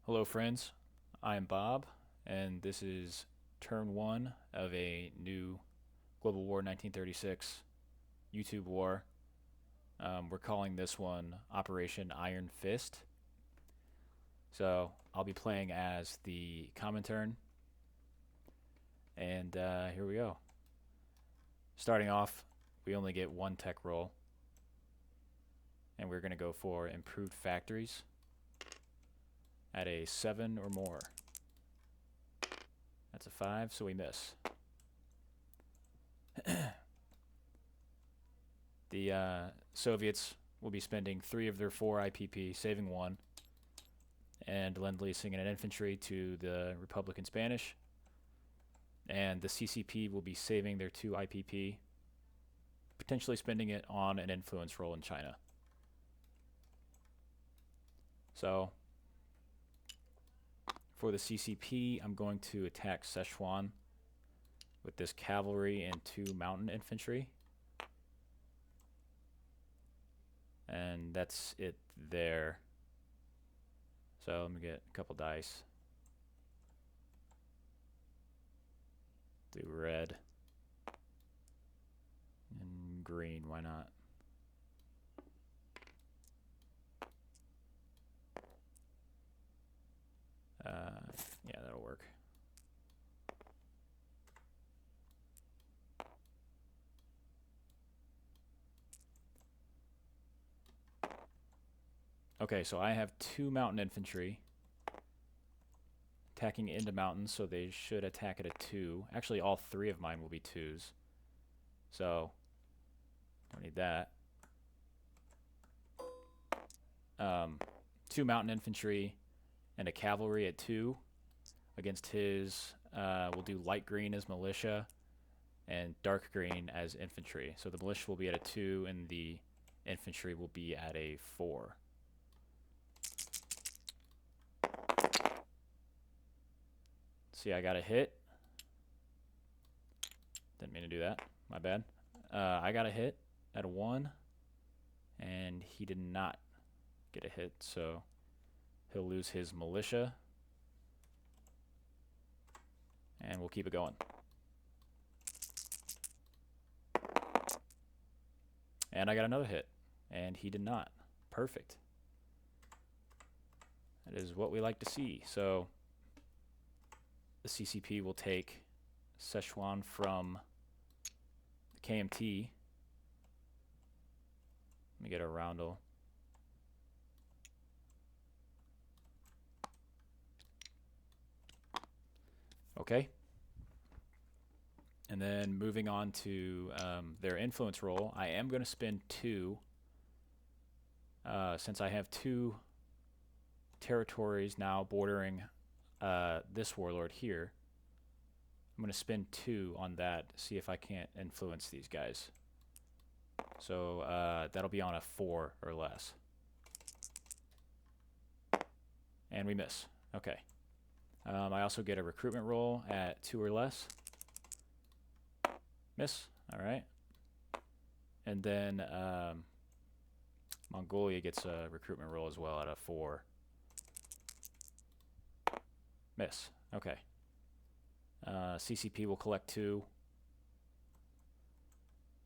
Hello, friends. I'm Bob, and this is turn one of a new Global War 1936 YouTube war. We're calling this one Operation Iron Fist. So I'll be playing as the Comintern, and here we go. Starting off, we only get one tech roll, and we're going to go for improved factories at a 7 or more. That's a 5, so we miss. The Soviets will be spending 3 of their 4 IPP, saving 1, and lend-leasing an infantry to the Republican Spanish. And the CCP will be saving their 2 IPP, potentially spending it on an influence role in China. So, for the CCP, I'm going to attack Sichuan with this cavalry and 2 mountain infantry. And that's it there. So let me get a couple dice. Do red. And green, why not? Yeah, that'll work. Okay, so I have 2 mountain infantry attacking into mountains, so they should attack at a 2. Actually, all 3 of mine will be 2s. So, don't need that. 2 mountain infantry and a cavalry at 2 against his. We'll do light green as militia and dark green as infantry. So the militia will be at a 2 and the infantry will be at a 4. See, I got a hit. Didn't mean to do that. My bad. I got a hit at a 1, and he did not get a hit, so he'll lose his militia, and we'll keep it going. And I got another hit, and he did not. Perfect. That is what we like to see. So the CCP will take Sichuan from the KMT. Let me get a roundel. Okay. And then moving on to their influence role, I am going to spend 2. Since I have 2 territories now bordering this warlord here, I'm going to spend 2 on that, see if I can't influence these guys. So that'll be on a 4 or less. And we miss. Okay. I also get a recruitment roll at 2 or less. Miss. Alright. And then Mongolia gets a recruitment roll as well at a 4. Miss. Okay. CCP will collect 2.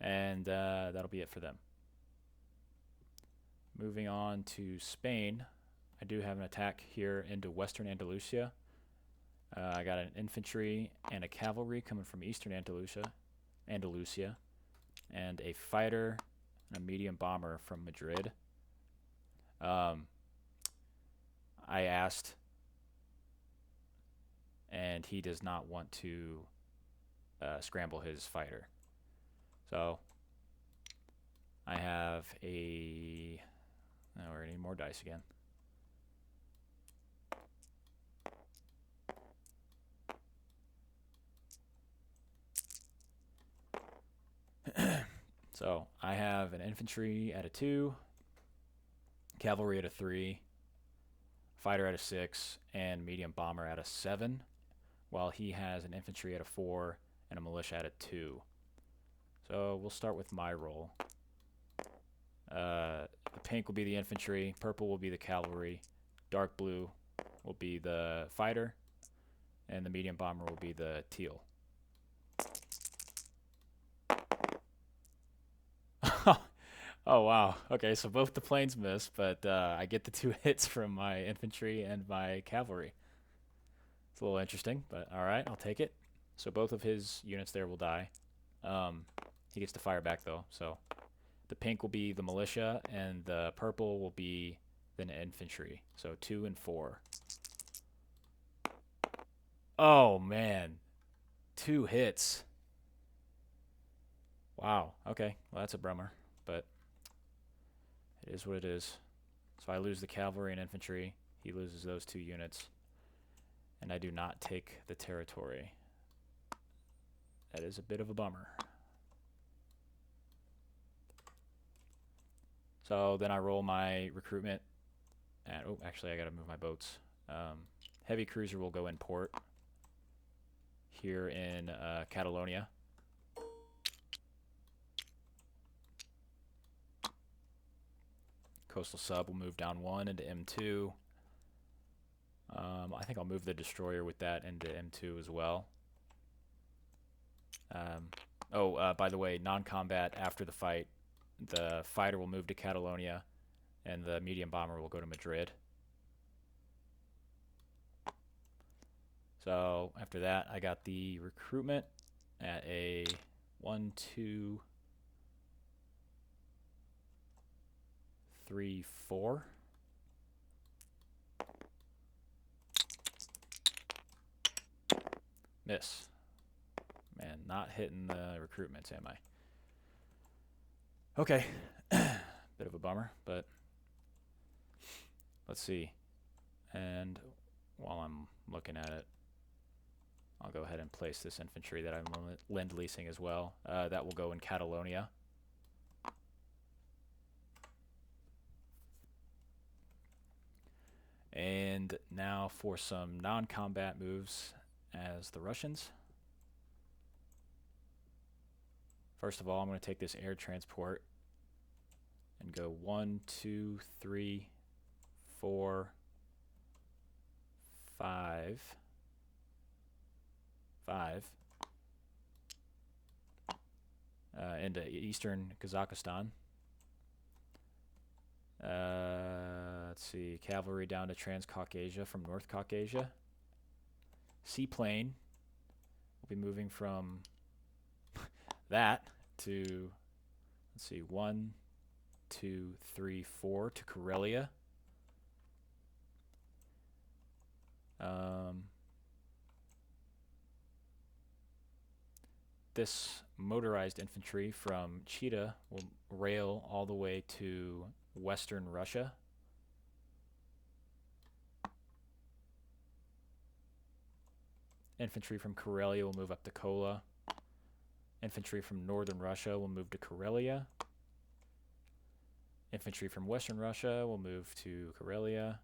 And that'll be it for them. Moving on to Spain. I do have an attack here into Western Andalusia. I got an infantry and a cavalry coming from Eastern Andalusia, and a fighter and a medium bomber from Madrid. I asked, and he does not want to scramble his fighter. So I have a. Now we're gonna need more dice again. So I have an infantry at a 2, cavalry at a 3, fighter at a 6, and medium bomber at a 7, while he has an infantry at a 4 and a militia at a 2. So we'll start with my roll. The pink will be the infantry, purple will be the cavalry, dark blue will be the fighter, and the medium bomber will be the teal. Oh wow. Okay, so both the planes miss, but I get the 2 hits from my infantry and my cavalry. It's a little interesting, but all right, I'll take it. So both of his units there will die. Um, he gets to fire back though. So the pink will be the militia, and the purple will be the infantry. So 2 and 4. Oh man, 2 hits. Wow. Okay, well that's a bummer, but it is what it is. So I lose the cavalry and infantry. He loses those 2 units. And I do not take the territory. That is a bit of a bummer. So then I roll my recruitment. And, oh, actually, I got to move my boats. Heavy cruiser will go in port here in Catalonia. Coastal sub will move down 1 into M2. I think I'll move the destroyer with that into M2 as well. By the way, non-combat after the fight. The fighter will move to Catalonia, and the medium bomber will go to Madrid. So after that, I got the recruitment at a 1, 2, 3, 4. Miss. Man, not hitting the recruitments, am I? Okay. Bit of a bummer, but let's see. And while I'm looking at it, I'll go ahead and place this infantry that I'm lend-leasing as well. That will go in Catalonia. And now for some non-combat moves as the Russians. First of all, I'm going to take this air transport and go 1, 2, 3, 4, 5, 5 into eastern Kazakhstan. Let's see, cavalry down to Transcaucasia from North Caucasia. Seaplane will be moving from that to, let's see, 1, 2, 3, 4 to Karelia. This motorized infantry from Chita will rail all the way to western Russia. Infantry from Karelia will move up to Kola. Infantry from northern Russia will move to Karelia. Infantry from western Russia will move to Karelia.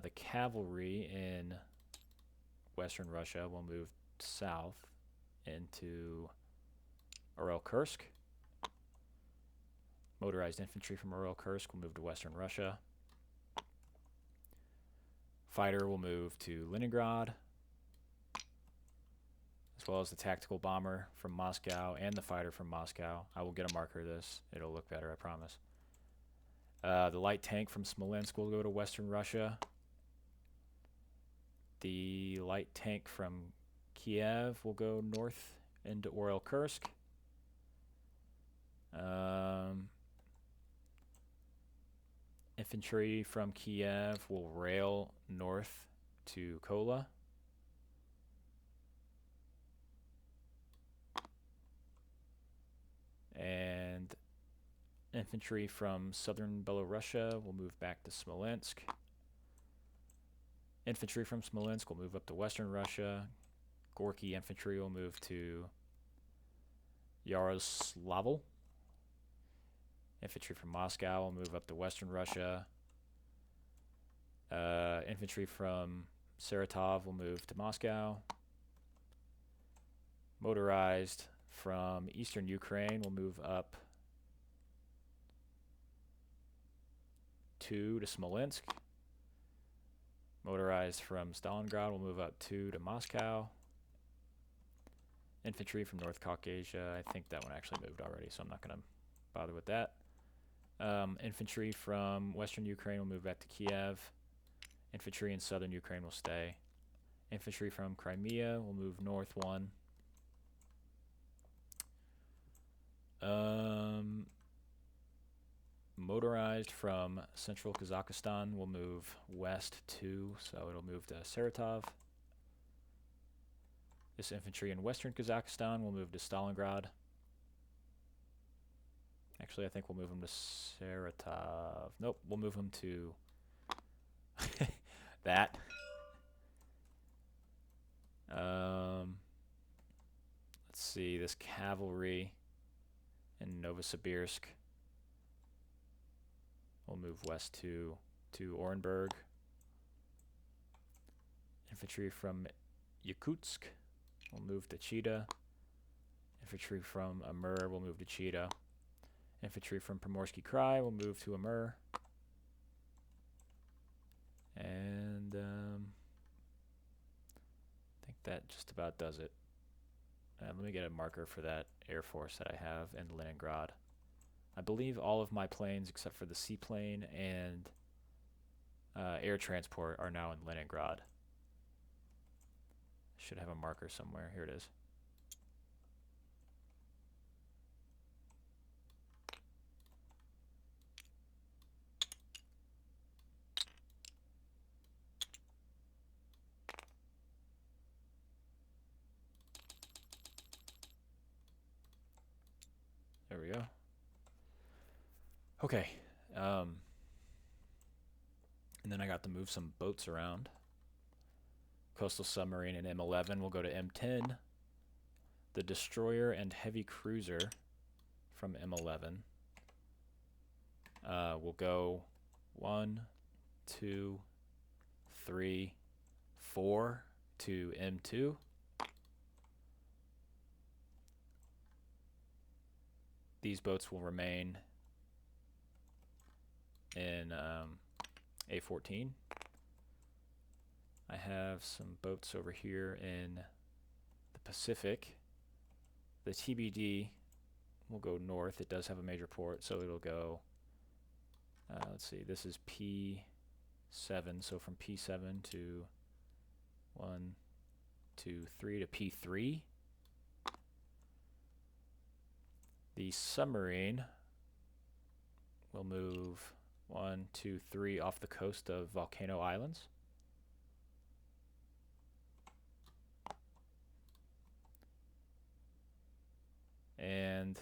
The cavalry in western Russia will move south into Urel-Kursk. Motorized infantry from Urel-Kursk will move to western Russia. Fighter will move to Leningrad, as well as the tactical bomber from Moscow and the fighter from Moscow. I will get a marker of this. It'll look better, I promise. The light tank from Smolensk will go to western Russia. The light tank from Kiev will go north into Urel-Kursk. Infantry from Kiev will rail north to Kola. And infantry from southern Belorussia will move back to Smolensk. Infantry from Smolensk will move up to western Russia. Gorky infantry will move to Yaroslavl. Infantry from Moscow will move up to western Russia. Infantry from Saratov will move to Moscow. Motorized from eastern Ukraine will move up to Smolensk. Motorized from Stalingrad will move up 2 to Moscow. Infantry from North Caucasia. I think that one actually moved already, so I'm not going to bother with that. Infantry from Western Ukraine will move back to Kiev. Infantry in Southern Ukraine will stay. Infantry from Crimea will move north 1. Motorized from Central Kazakhstan will move west 2, so it'll move to Saratov. This infantry in Western Kazakhstan will move to Stalingrad. Actually, I think we'll move them to Saratov. Nope, we'll move them to that. Let's see, this cavalry in Novosibirsk will move west to Orenburg. Infantry from Yakutsk will move to Chita. Infantry from Amur will move to Chita. Infantry from Primorsky Krai will move to Amur. And I think that just about does it. Let me get a marker for that Air Force that I have in Leningrad. I believe all of my planes except for the seaplane and air transport are now in Leningrad. Should have a marker somewhere. Here it is. There we go. Okay. And then I got to move some boats around. Coastal submarine and M11 will go to M10. The destroyer and heavy cruiser from M11 will go 1, 2, 3, 4 to M2. These boats will remain in A14. I have some boats over here in the Pacific. The TBD will go north. It does have a major port, so it'll go, let's see, this is P7, so from P7 to 1, 2, 3 to P3. The submarine will move 1, 2, 3 off the coast of Volcano Islands. And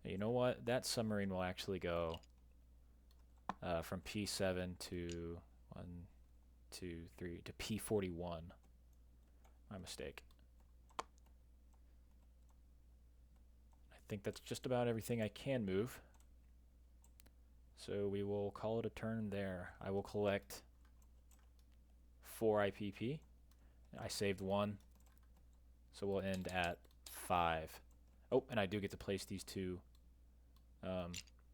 you know what? That submarine will actually go from P7 to 1, 2, 3 to P41. My mistake. I think that's just about everything I can move. So we will call it a turn there. I will collect 4 IPP. I saved 1. So we'll end at 5. Oh, and I do get to place these 2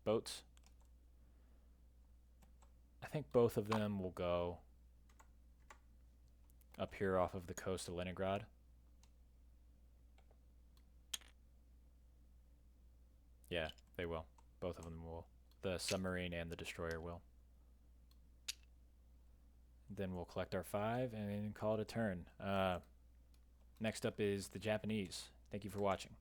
boats. I think both of them will go up here off of the coast of Leningrad. Yeah, they will. Both of them will. The submarine and the destroyer will. Then we'll collect our 5 and call it a turn. Next up is the Japanese. Thank you for watching.